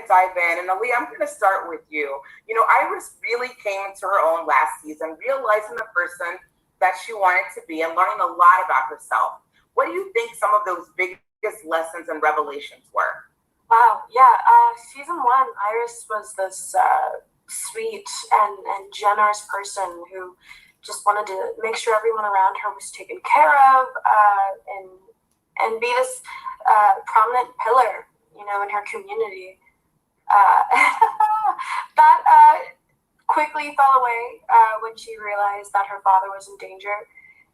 to dive in. And Aliyah, I'm going to start with you. You know, Iris really came into her own last season, realizing the person that she wanted to be and learning a lot about herself. What do you think some of those biggest lessons and revelations were? Wow, yeah. Season one, Iris was this sweet and generous person who just wanted to make sure everyone around her was taken care of, and be this prominent pillar, you know, in her community. That quickly fell away when she realized that her father was in danger,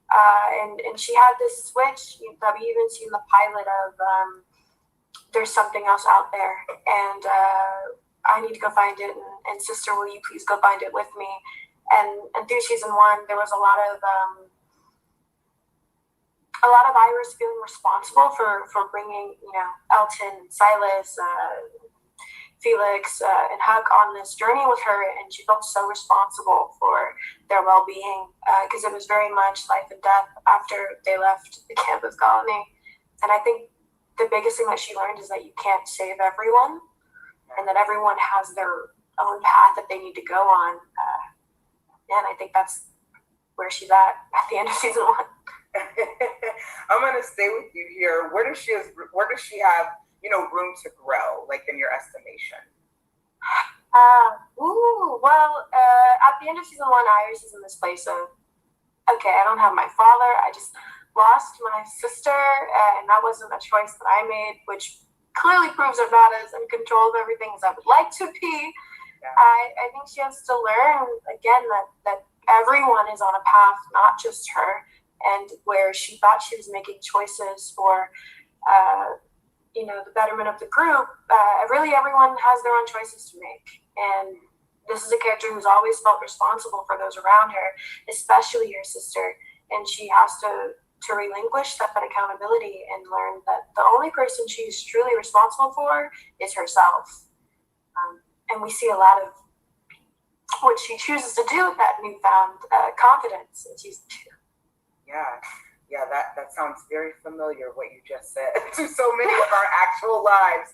and she had this switch that we even see in the pilot of there's something else out there, and I need to go find it, and sister, will you please go find it with me? And through season one, there was a lot of Iris feeling responsible for bringing, you know, Elton, Silas, Felix, and Huck on this journey with her, and she felt so responsible for their well-being because it was very much life and death after they left the campus colony. And I think the biggest thing that she learned is that you can't save everyone, and that everyone has their own path that they need to go on. And I think that's where she's at the end of season one. I'm gonna stay with you here. Where does she have, you know, room to grow, like in your estimation? At the end of season one, Iris is in this place of, okay, I don't have my father. I just lost my sister, and that wasn't a choice that I made, which clearly proves I'm not as in control of everything as I would like to be. Yeah. I think she has to learn again that everyone is on a path, not just her. And where she thought she was making choices for, you know, the betterment of the group, really everyone has their own choices to make. And this is a character who's always felt responsible for those around her, especially her sister. And she has to relinquish that accountability and learn that the only person she's truly responsible for is herself. And we see a lot of what she chooses to do with that newfound confidence in season two. Yeah, that sounds very familiar, what you just said, to so many of our actual lives.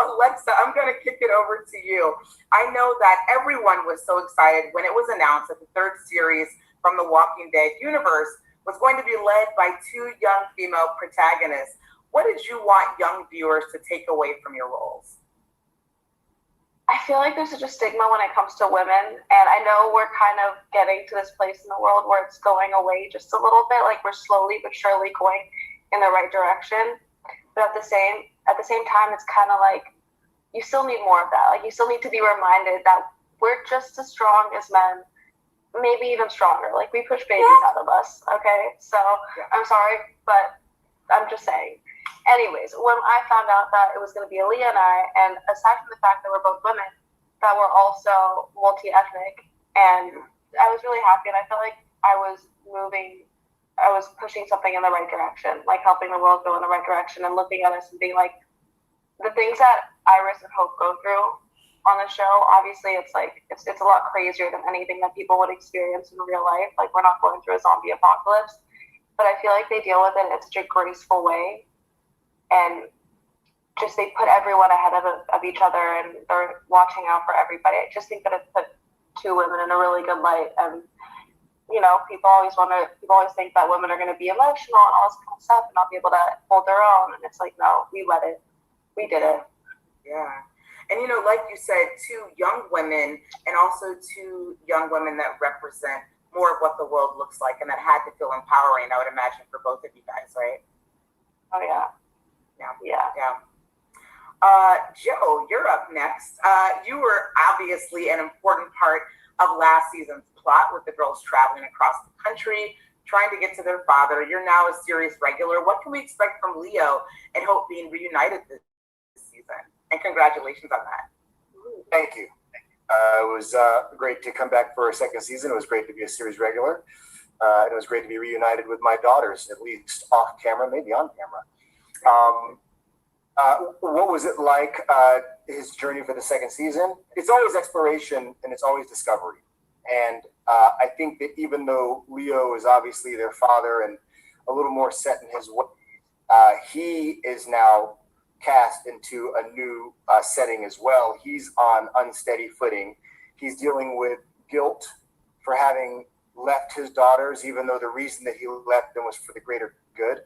Alexa, I'm going to kick it over to you. I know that everyone was so excited when it was announced that the third series from the Walking Dead universe was going to be led by two young female protagonists. What did you want young viewers to take away from your roles? I feel like there's such a stigma when it comes to women, and I know we're kind of getting to this place in the world where it's going away just a little bit, like we're slowly but surely going in the right direction. But at the same time, it's kind of like you still need more of that. Like you still need to be reminded that we're just as strong as men, maybe even stronger. Like we push babies out of us, okay? So I'm sorry, but I'm just saying. Anyways, when I found out that it was going to be Aliyah and I, and aside from the fact that we're both women, that we're also multi-ethnic, and I was really happy, and I felt like I was pushing something in the right direction, like helping the world go in the right direction, and looking at us and being like, the things that Iris and Hope go through on the show, obviously it's like, it's a lot crazier than anything that people would experience in real life. Like we're not going through a zombie apocalypse, but I feel like they deal with it in such a graceful way. And just they put everyone ahead of each other, and they're watching out for everybody. I just think that it put two women in a really good light. And you know, people always think that women are going to be emotional and all this kind of stuff and not be able to hold their own. And it's like, no, we did it. Yeah. And you know, like you said, two young women, and also two young women that represent more of what the world looks like, and that had to feel empowering, I would imagine, for both of you guys, right? Oh yeah. Yeah. Joe, you're up next. You were obviously an important part of last season's plot, with the girls traveling across the country, trying to get to their father. You're now a series regular. What can we expect from Leo and Hope being reunited this season? And congratulations on that. Thank you. It was great to come back for a second season. It was great to be a series regular. And it was great to be reunited with my daughters, at least off camera, maybe on camera. What was it like, his journey for the second season? It's always exploration and it's always discovery. And I think that even though Leo is obviously their father and a little more set in his way, he is now cast into a new setting as well. He's on unsteady footing. He's dealing with guilt for having left his daughters, even though the reason that he left them was for the greater good.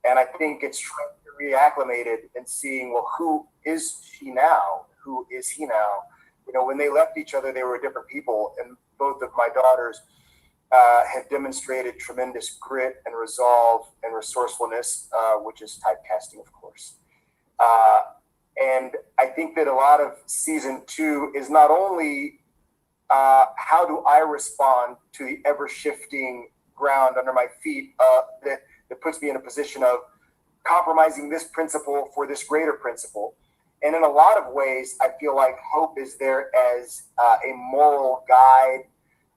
And I think it's trying to be reacclimated and seeing, well, who is she now? Who is he now? You know, when they left each other, they were different people. And both of my daughters have demonstrated tremendous grit and resolve and resourcefulness, which is typecasting, of course. And I think that a lot of season 2 is not only how do I respond to the ever-shifting ground under my feet that puts me in a position of compromising this principle for this greater principle. And in a lot of ways, I feel like Hope is there as a moral guide,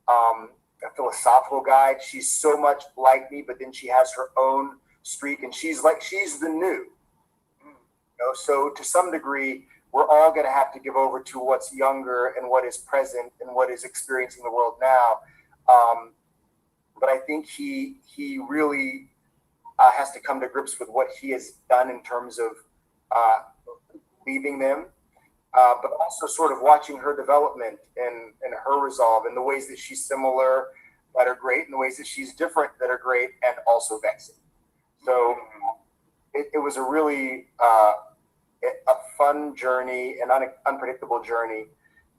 a philosophical guide. She's so much like me, but then she has her own streak, and she's the new. You know, so to some degree, we're all going to have to give over to what's younger and what is present and what is experiencing the world now. But I think he really has to come to grips with what he has done in terms of leaving them, but also sort of watching her development and her resolve and the ways that she's similar that are great and the ways that she's different that are great and also vexing. So it was a really a fun journey, an unpredictable journey.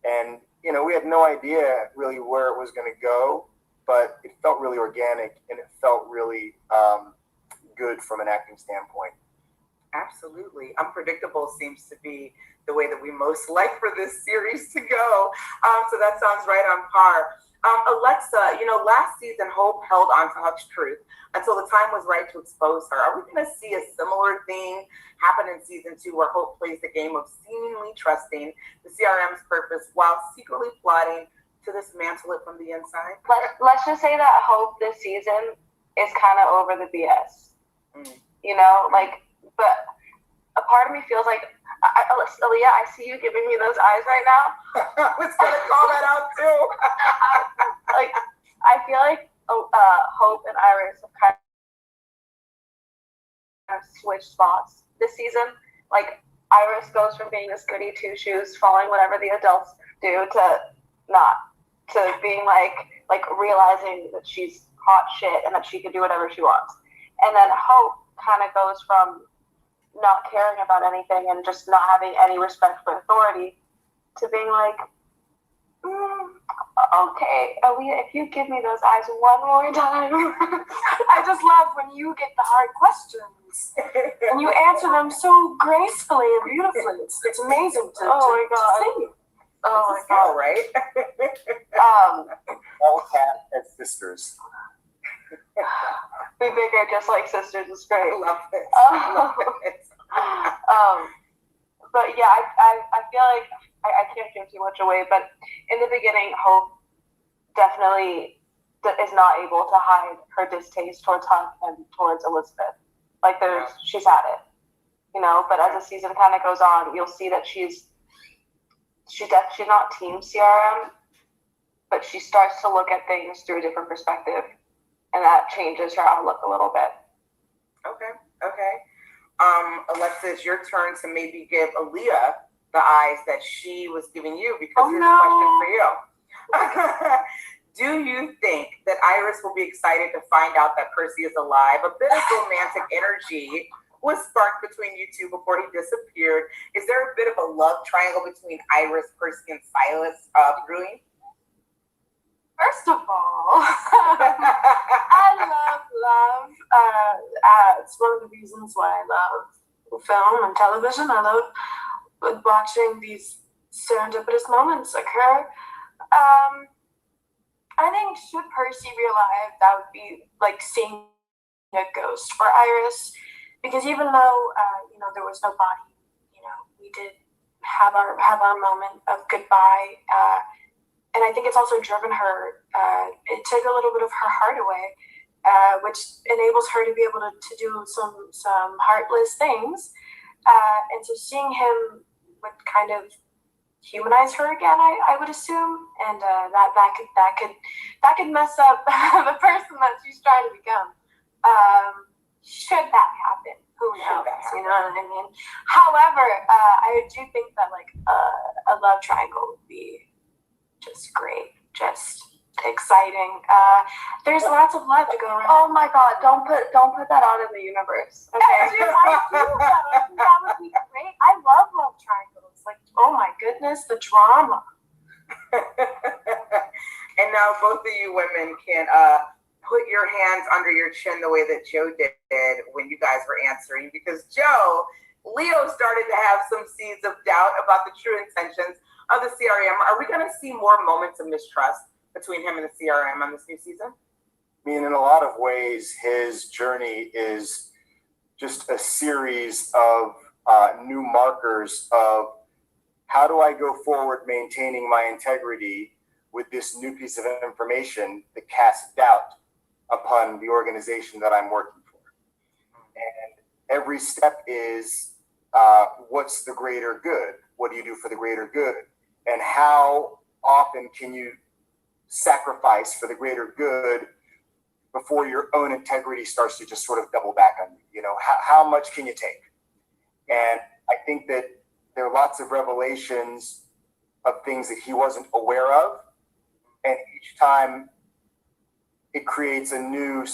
And, you know, we had no idea really where it was going to go, but it felt really organic and it felt really good from an acting standpoint. Absolutely. Unpredictable seems to be the way that we most like for this series to go. So that sounds right on par. Alexa, you know, last season, Hope held on to Huck's truth until the time was right to expose her. Are we going to see a similar thing happen in season 2 where Hope plays the game of seemingly trusting the CRM's purpose while secretly plotting to dismantle it from the inside? Let's just say that Hope this season is kind of over the BS. You know, like, but a part of me feels like, Aliyah, I see you giving me those eyes right now. I was going to call that out too. Like, I feel like Hope and Iris have kind of switched spots this season. Like, Iris goes from being this goody two-shoes, following whatever the adults do, to being like realizing that she's hot shit and that she can do whatever she wants. And then Hope kind of goes from not caring about anything and just not having any respect for authority to being like, okay, Aliyah, if you give me those eyes one more time. I just love when you get the hard questions and you answer them so gracefully and beautifully. It's amazing to see. Oh my god, right? All cat and sisters. We bicker just like sisters is great. Love it. Love it. But yeah, I feel like I can't give too much away, but in the beginning, Hope definitely is not able to hide her distaste towards Huck and towards Elizabeth. Like she's had it, you know. But as the season kind of goes on, you'll see that she's not team CRM, but she starts to look at things through a different perspective, and that changes her outlook a little bit. Okay. Alexa, it's your turn to maybe give Aliyah the eyes that she was giving you, because here's a question for you. Do you think that Iris will be excited to find out that Percy is alive? A bit of romantic energy was sparked between you two before he disappeared. Is there a bit of a love triangle between Iris, Percy, and Silas brewing? First of all, I love. It's one of the reasons why I love film and television. I love watching these serendipitous moments occur. I think should Percy be alive, that would be like seeing a ghost for Iris, because even though there was no body, we did have our moment of goodbye. And I think it's also driven her, it took a little bit of her heart away, which enables her to be able to do some heartless things. And so seeing him would kind of humanize her again, I would assume. And that could mess up the person that she's trying to become. should that happen, who knows? that happen? You know what I mean? However, I do think that like a love triangle would be just great, just exciting. There's lots of love to go around. Oh my God! Don't put that out in the universe. Okay. I do, though. I think that would be great. I love love triangles. Like, oh my goodness, the drama. And now both of you women can put your hands under your chin the way that Joe did when you guys were answering, because Joe, Leo started to have some seeds of doubt about the true intentions of the CRM. Are we going to see more moments of mistrust between him and the CRM on this new season? I mean, in a lot of ways, his journey is just a series of new markers of how do I go forward maintaining my integrity with this new piece of information that casts doubt upon the organization that I'm working for. And every step is what's the greater good? What do you do for the greater good? And how often can you sacrifice for the greater good before your own integrity starts to just sort of double back on you? You know, how much can you take? And I think that there are lots of revelations of things that he wasn't aware of. And each time it creates a new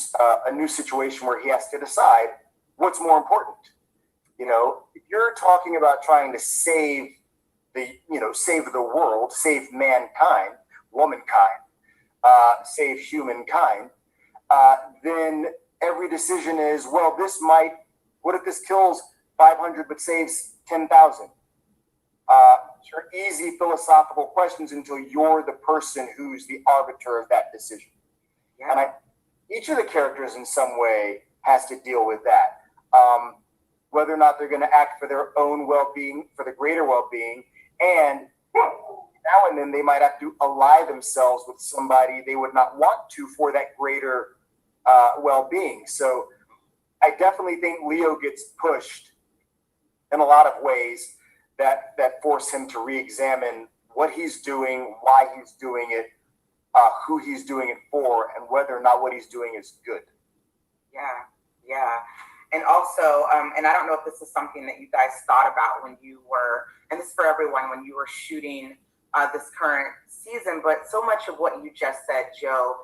situation where he has to decide what's more important. You know, if you're talking about trying to save the world, save mankind, womankind, save humankind, then every decision is, well, what if this kills 500 but saves 10,000? Are easy philosophical questions until you're the person who's the arbiter of that decision. Yeah. And each of the characters in some way has to deal with that. Whether or not they're going to act for their own well-being, for the greater well-being, and now and then they might have to ally themselves with somebody they would not want to for that greater well-being. So I definitely think Leo gets pushed in a lot of ways that force him to re-examine what he's doing, why he's doing it, who he's doing it for, and whether or not what he's doing is good. Yeah. And also, and I don't know if this is something that you guys thought about when you were, and this is for everyone, when you were shooting this current season, but so much of what you just said, Joe,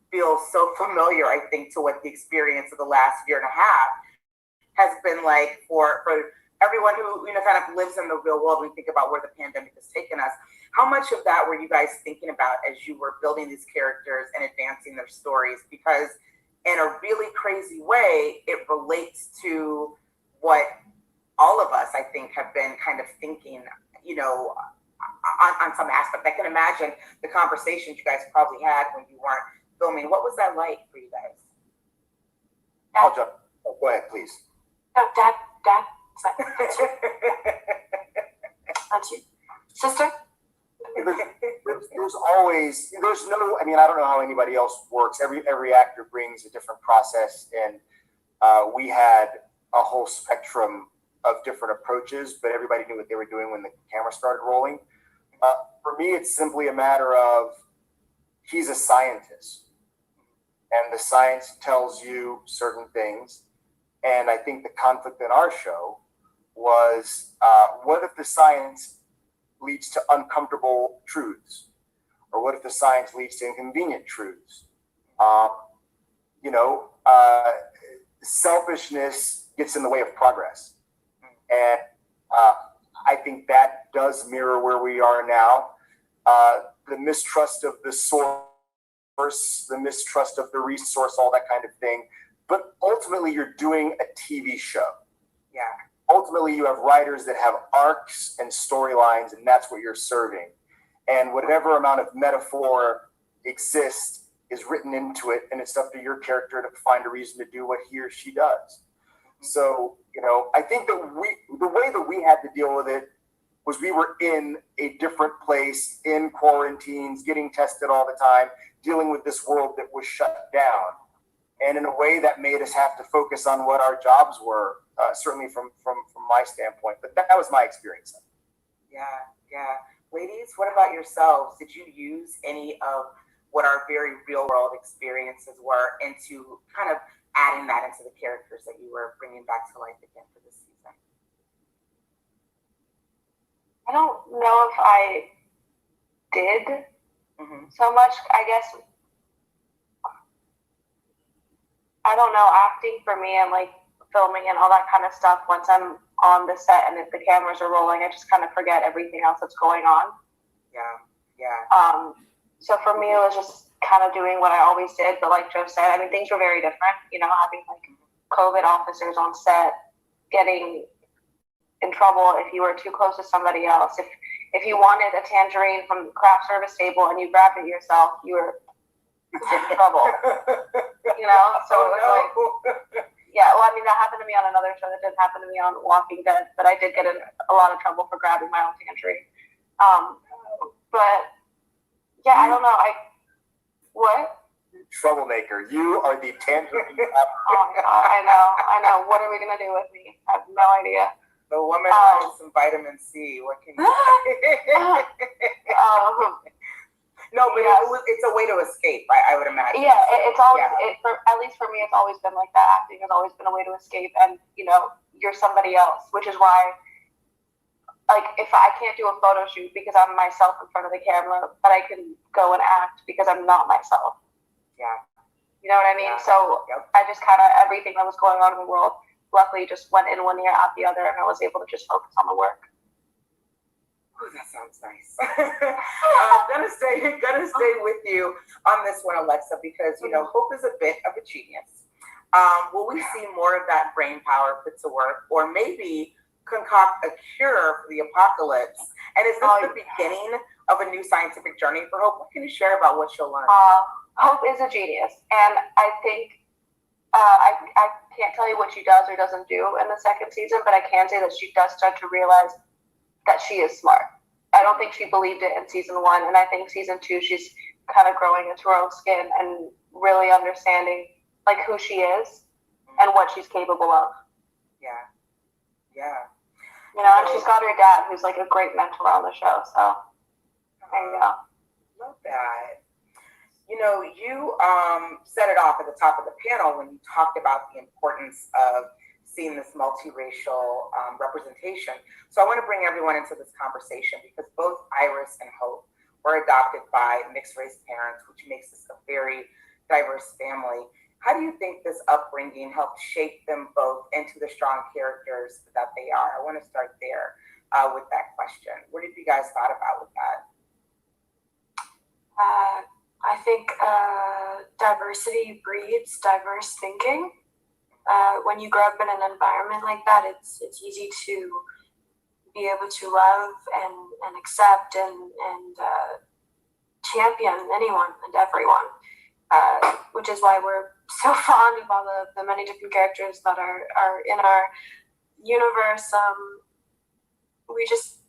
feels so familiar, I think, to what the experience of the last year and a half has been like for everyone who, you know, kind of lives in the real world. We think about where the pandemic has taken us. How much of that were you guys thinking about as you were building these characters and advancing their stories? Because in a really crazy way, it relates to what all of us, I think, have been kind of thinking, you know, on some aspect. I can imagine the conversations you guys probably had when you weren't filming. What was that like for you guys? I'll jump. Oh, go ahead, please. No, Dad. That's you. Sister? There's always, I mean, I don't know how anybody else works. Every actor brings a different process, and we had a whole spectrum of different approaches, but everybody knew what they were doing when the camera started rolling. For me, it's simply a matter of he's a scientist, and the science tells you certain things. And I think the conflict in our show was, what if the science leads to uncomfortable truths? Or what if the science leads to inconvenient truths? Selfishness gets in the way of progress. And I think that does mirror where we are now. The mistrust of the source, the mistrust of the resource, all that kind of thing. But ultimately, you're doing a TV show. Yeah. Ultimately, you have writers that have arcs and storylines, and that's what you're serving. And whatever amount of metaphor exists is written into it, and it's up to your character to find a reason to do what he or she does. So, I think that the way that we had to deal with it was we were in a different place, in quarantines, getting tested all the time, dealing with this world that was shut down. And in a way that made us have to focus on what our jobs were, certainly from my standpoint. But that was my experience. Yeah. Ladies, what about yourselves? Did you use any of what our very real world experiences were into kind of adding that into the characters that you were bringing back to life again for this season? I don't know if I did so much. I guess, I don't know, acting for me and like filming and all that kind of stuff, once I'm on the set and if the cameras are rolling, I just kind of forget everything else that's going on. Yeah. So for me, it was just kind of doing what I always did, but like Joe said, I mean, things were very different, you know, having like COVID officers on set, getting in trouble if you were too close to somebody else. If you wanted a tangerine from the craft service table and you grabbed it yourself, you were in trouble. You know, so it was like, yeah, well, I mean, that happened to me on another show. That didn't happen to me on Walking Dead, but I did get in a lot of trouble for grabbing my own tangerine. But yeah, I don't know. What? Troublemaker. You are the tangerine. Oh my God, I know. What are we gonna do with me? I have no idea. The woman wanted some vitamin C. What can you say? No, but yes. it's a way to escape, I would imagine. Yeah, it's always, at least for me, it's always been like that. Acting has always been a way to escape, and, you know, you're somebody else, which is why, like, if I can't do a photo shoot because I'm myself in front of the camera, but I can go and act because I'm not myself. Yeah. You know what I mean? Yeah. So I just kind of, everything that was going on in the world, luckily just went in one ear, out the other, and I was able to just focus on the work. Ooh, that sounds nice. I'm gonna stay with you on this one, Alexa, because you know Hope is a bit of a genius. Will we see more of that brain power put to work, or maybe concoct a cure for the apocalypse? And is this the beginning of a new scientific journey for Hope? What can you share about what she'll learn? Hope is a genius, and I think I can't tell you what she does or doesn't do in the second season, but I can say that she does start to realize that she is smart. I don't think she believed it in season 1, and I think season 2 she's kind of growing into her own skin and really understanding like who she is and what she's capable of. Yeah. You know, and she's got her dad, who's like a great mentor on the show. So there you go. Love that. You know, you set it off at the top of the panel when you talked about the importance of seeing this multiracial representation. So I want to bring everyone into this conversation because both Iris and Hope were adopted by mixed race parents, which makes this a very diverse family. How do you think this upbringing helped shape them both into the strong characters that they are? I want to start there with that question. What have you guys thought about with that? I think diversity breeds diverse thinking. When you grow up in an environment like that, it's easy to be able to love and accept and champion anyone and everyone, which is why we're so fond of all the many different characters that are in our universe. We just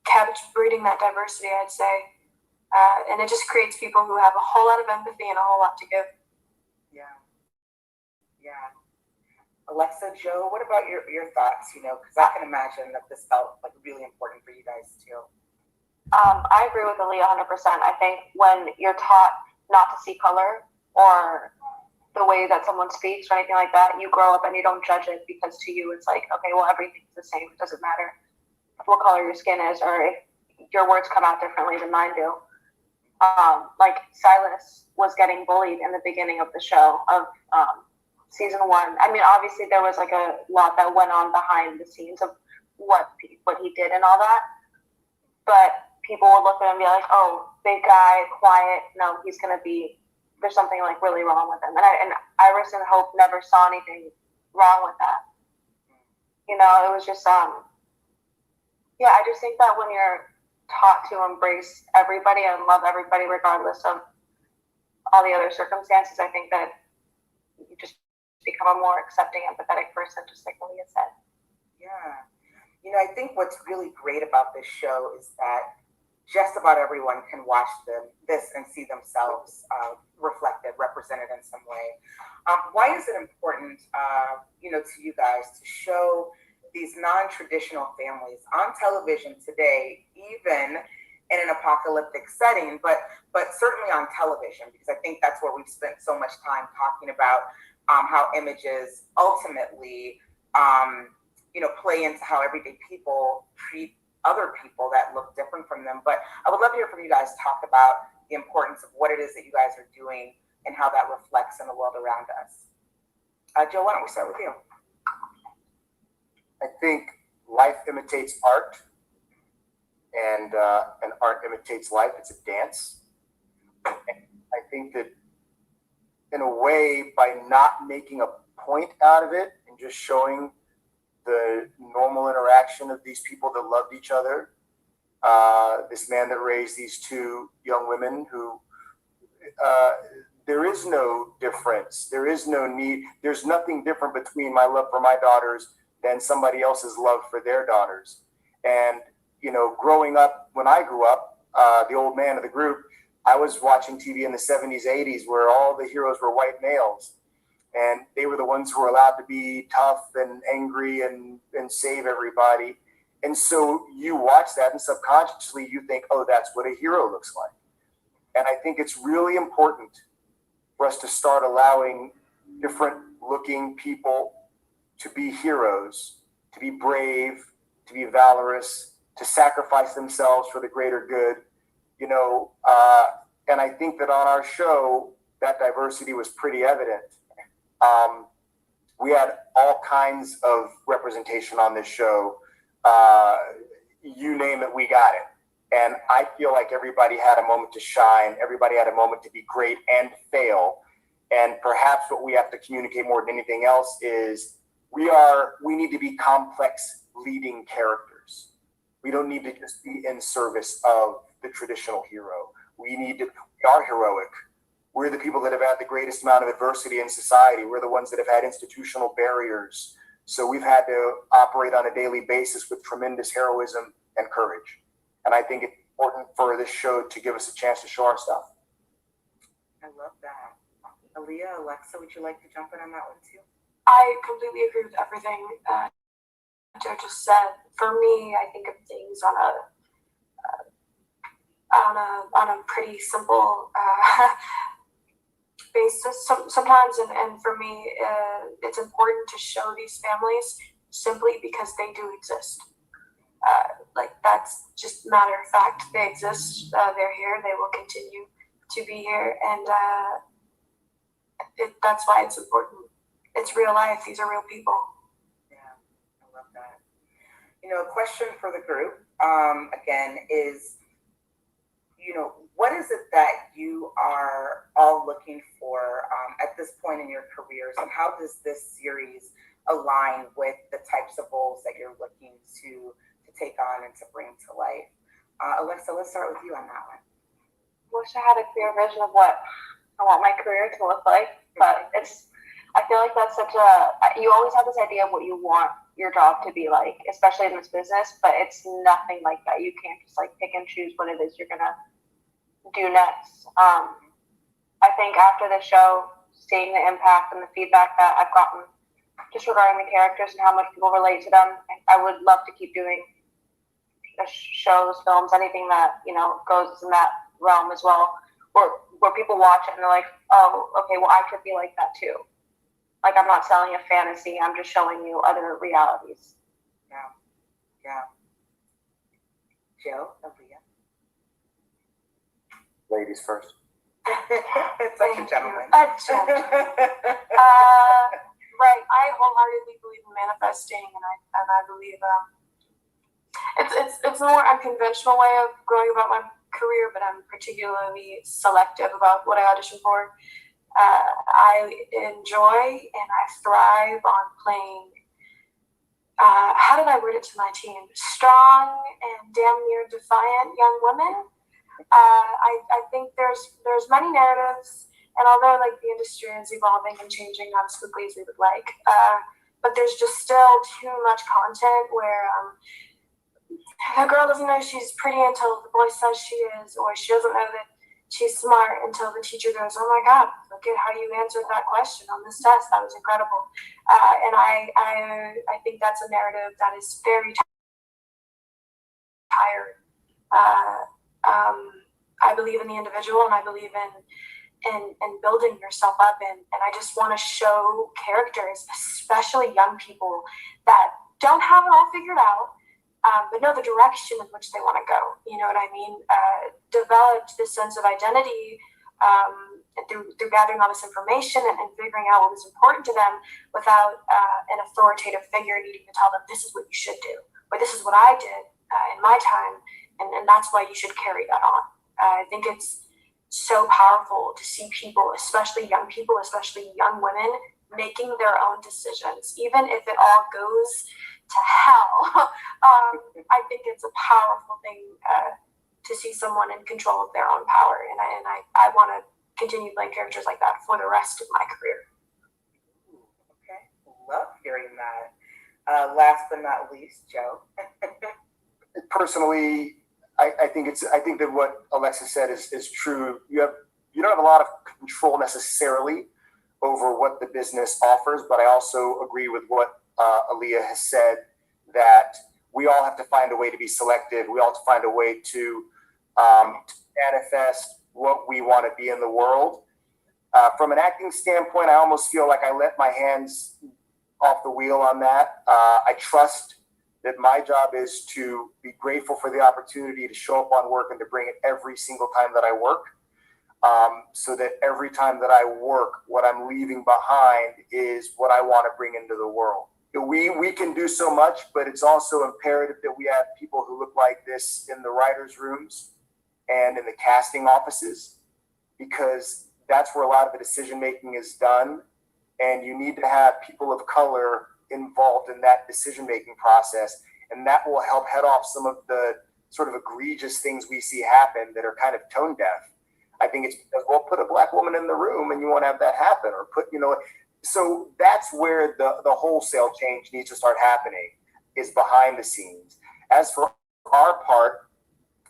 kept breeding that diversity, I'd say, and it just creates people who have a whole lot of empathy and a whole lot to give. Yeah. Alexa, Joe, what about your thoughts? You know, because I can imagine that this felt like really important for you guys too. I agree with Aliyah 100%. I think when you're taught not to see color or the way that someone speaks or anything like that, you grow up and you don't judge it because to you it's like, okay, well, everything's the same. It doesn't matter what color your skin is or if your words come out differently than mine do. Like Silas was getting bullied in the beginning of the show of season 1. I mean, obviously there was like a lot that went on behind the scenes of what he did and all that, but people would look at him and be like, oh, big guy, quiet, no, he's gonna be, there's something like really wrong with him. And Iris and Hope never saw anything wrong with that. You know, it was just I just think that when you're taught to embrace everybody and love everybody regardless of all the other circumstances, I think that you just become a more accepting, empathetic person, just like Aliyah said. Yeah. You know, I think what's really great about this show is that just about everyone can watch this and see themselves reflected, represented in some way. Why is it important, to you guys to show these non-traditional families on television today, even in an apocalyptic setting, but certainly on television, because I think that's where we've spent so much time talking about how images ultimately, play into how everyday people treat other people that look different from them. But I would love to hear from you guys talk about the importance of what it is that you guys are doing and how that reflects in the world around us. Joe, why don't we start with you? I think life imitates art, and art imitates life. It's a dance. And I think that in a way, by not making a point out of it and just showing the normal interaction of these people that loved each other, this man that raised these two young women who, there is no difference. There is no need. There's nothing different between my love for my daughters than somebody else's love for their daughters. And, growing up, when I grew up, the old man of the group, I was watching TV in the 70s, 80s, where all the heroes were white males. And they were the ones who were allowed to be tough and angry and save everybody. And so you watch that and subconsciously you think, oh, that's what a hero looks like. And I think it's really important for us to start allowing different looking people to be heroes, to be brave, to be valorous, to sacrifice themselves for the greater good. And I think that on our show, that diversity was pretty evident. We had all kinds of representation on this show. You name it, we got it. And I feel like everybody had a moment to shine. Everybody had a moment to be great and fail. And perhaps what we have to communicate more than anything else is we need to be complex leading characters. We don't need to just be in service of the traditional hero. We are heroic. We're the people that have had the greatest amount of adversity in society. We're the ones that have had institutional barriers. So we've had to operate on a daily basis with tremendous heroism and courage. And I think it's important for this show to give us a chance to show our stuff. I love that. Aliyah, Alexa, would you like to jump in on that one too? I completely agree with everything Joe just said. For me, I think of things on a pretty simple basis sometimes, and for me, it's important to show these families simply because they do exist. That's just matter of fact. They exist. They're here. They will continue to be here, and that's why it's important. It's real life. These are real people. Yeah, I love that. A question for the group, again, is, what is it that you are all looking for at this point in your careers, and how does this series align with the types of roles that you're looking to take on and to bring to life? Alexa, let's start with you on that one. Wish I had a clear vision of what I want my career to look like, but I feel like that's you always have this idea of what you want your job to be like, especially in this business, but it's nothing like that. You can't just pick and choose what it is you're gonna do next. I think after the show, seeing the impact and the feedback that I've gotten just regarding the characters and how much people relate to them, I would love to keep doing shows, films, anything that goes in that realm as well, where people watch it and they're like, oh, okay, well, I could be like that too. I'm not selling a fantasy, I'm just showing you other realities. Yeah. Joe, Aliyah. Ladies first. It's like a gentleman. Right. I wholeheartedly believe in manifesting, and I believe it's a more unconventional way of going about my career, but I'm particularly selective about what I audition for. I enjoy and I thrive on playing, how did I word it to my team? Strong and damn near defiant young women. I think there's many narratives, and although the industry is evolving and changing not as quickly as we would like, but there's just still too much content where the girl doesn't know she's pretty until the boy says she is, or she doesn't know that she's smart until the teacher goes, oh my God, look at how you answered that question on this test. That was incredible. And I think that's a narrative that is very tired. I believe in the individual, and I believe in and building yourself up in. And I just want to show characters, especially young people, that don't have it all figured out, but know the direction in which they want to go. You know what I mean? Developed this sense of identity through gathering all this information and figuring out what was important to them without an authoritative figure needing to tell them this is what you should do, or this is what I did in my time, and that's why you should carry that on. I think it's so powerful to see people, especially young people, especially young women, making their own decisions, even if it all goes to hell. I think it's a powerful thing to see someone in control of their own power, and I want to continue playing characters like that for the rest of my career. Okay, love hearing that. Last but not least, Joe. Personally, I think that what Alexa said is true. You don't have a lot of control necessarily over what the business offers, but I also agree with what Aliyah has said, that we all have to find a way to be selective. We all have to find a way to manifest what we want to be in the world. From an acting standpoint, I almost feel like I let my hands off the wheel on that. I trust that my job is to be grateful for the opportunity to show up on work and to bring it every single time that I work, so that every time that I work, what I'm leaving behind is what I want to bring into the world. We can do so much, but it's also imperative that we have people who look like this in the writers' rooms and in the casting offices, because that's where a lot of the decision making is done. And you need to have people of color involved in that decision making process, and that will help head off some of the sort of egregious things we see happen that are kind of tone deaf. I think it's because we'll put a black woman in the room and you won't have that happen, or so that's where the wholesale change needs to start happening, is behind the scenes. As for our part,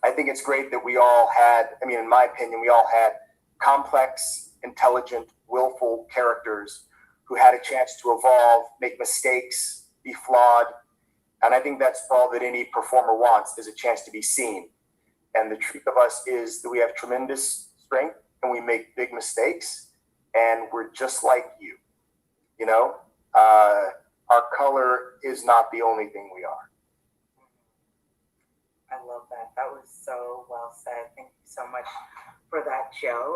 I think it's great that we all had, in my opinion, we all had complex, intelligent, willful characters who had a chance to evolve, make mistakes, be flawed. And I think that's all that any performer wants, is a chance to be seen. And the truth of us is that we have tremendous strength and we make big mistakes, and we're just like you. Our color is not the only thing we are. I love that. That was so well said. Thank you so much for that, Joe.